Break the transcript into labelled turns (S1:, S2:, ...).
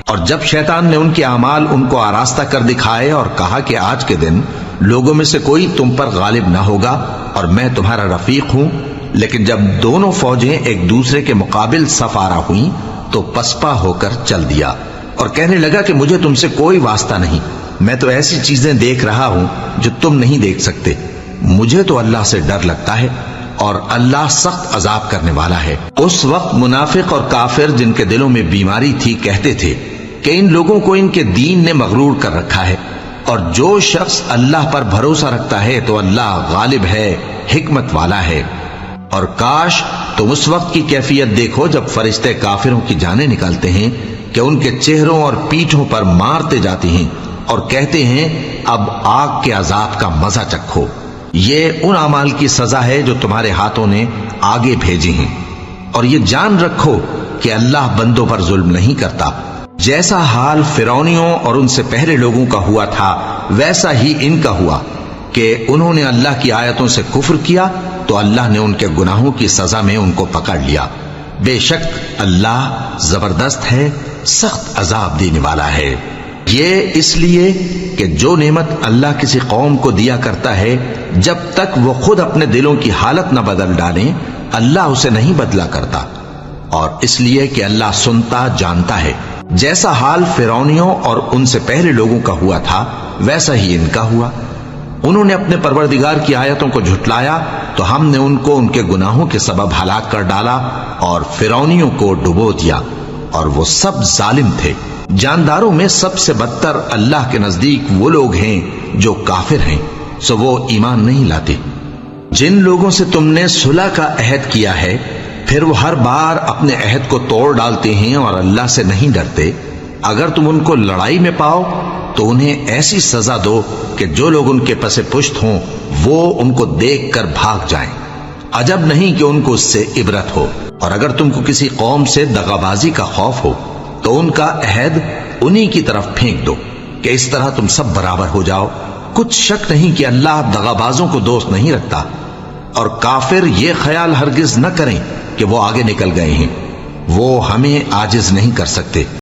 S1: اور جب شیطان نے ان کے اعمال ان کو آراستہ کر دکھائے اور کہا کہ آج کے دن لوگوں میں سے کوئی تم پر غالب نہ ہوگا اور میں تمہارا رفیق ہوں، لیکن جب دونوں فوجیں ایک دوسرے کے مقابل صف آرا ہوئیں تو پسپا ہو کر چل دیا اور کہنے لگا کہ مجھے تم سے کوئی واسطہ نہیں، میں تو ایسی چیزیں دیکھ رہا ہوں جو تم نہیں دیکھ سکتے، مجھے تو اللہ سے ڈر لگتا ہے اور اللہ سخت عذاب کرنے والا ہے۔ اس وقت منافق اور کافر جن کے دلوں میں بیماری تھی کہتے تھے کہ ان لوگوں کو ان کے دین نے مغرور کر رکھا ہے، اور جو شخص اللہ پر بھروسہ رکھتا ہے تو اللہ غالب ہے، حکمت والا ہے۔ اور کاش تم اس وقت کی کیفیت دیکھو جب فرشتے کافروں کی جانیں نکالتے ہیں کہ ان کے چہروں اور پیٹھوں پر مارتے جاتے ہیں اور کہتے ہیں اب آگ کے عذاب کا مزہ چکھو، یہ ان اعمال کی سزا ہے جو تمہارے ہاتھوں نے آگے بھیجی ہیں، اور یہ جان رکھو کہ اللہ بندوں پر ظلم نہیں کرتا۔ جیسا حال فرعونیوں اور ان سے پہلے لوگوں کا ہوا تھا ویسا ہی ان کا ہوا کہ انہوں نے اللہ کی آیتوں سے کفر کیا تو اللہ نے ان کے گناہوں کی سزا میں ان کو پکڑ لیا۔ بے شک اللہ زبردست ہے، سخت عذاب دینے والا ہے۔ یہ اس لیے کہ جو نعمت اللہ کسی قوم کو دیا کرتا ہے جب تک وہ خود اپنے دلوں کی حالت نہ بدل ڈالیں اللہ اسے نہیں بدلا کرتا، اور اس لیے کہ اللہ سنتا جانتا ہے۔ جیسا حال فرعونیوں اور ان سے پہلے لوگوں کا ہوا تھا ویسا ہی ان کا ہوا۔ انہوں نے اپنے پروردگار کی آیتوں کو جھٹلایا تو ہم نے ان کو ان کے گناہوں کے سبب ہلاک کر ڈالا اور فرعونیوں کو ڈبو دیا، اور وہ سب ظالم تھے۔ جانداروں میں سب سے بدتر اللہ کے نزدیک وہ لوگ ہیں جو کافر ہیں، سو وہ ایمان نہیں لاتے۔ جن لوگوں سے تم نے صلح کا عہد کیا ہے پھر وہ ہر بار اپنے عہد کو توڑ ڈالتے ہیں اور اللہ سے نہیں ڈرتے، اگر تم ان کو لڑائی میں پاؤ تو انہیں ایسی سزا دو کہ جو لوگ ان کے پس پشت ہوں وہ ان کو دیکھ کر بھاگ جائیں، عجب نہیں کہ ان کو اس سے عبرت ہو۔ اور اگر تم کو کسی قوم سے دغابازی کا خوف ہو تو ان کا عہد انہی کی طرف پھینک دو کہ اس طرح تم سب برابر ہو جاؤ۔ کچھ شک نہیں کہ اللہ دغابازوں کو دوست نہیں رکھتا، اور کافر یہ خیال ہرگز نہ کریں کہ وہ آگے نکل گئے ہیں، وہ ہمیں عاجز نہیں کر سکتے۔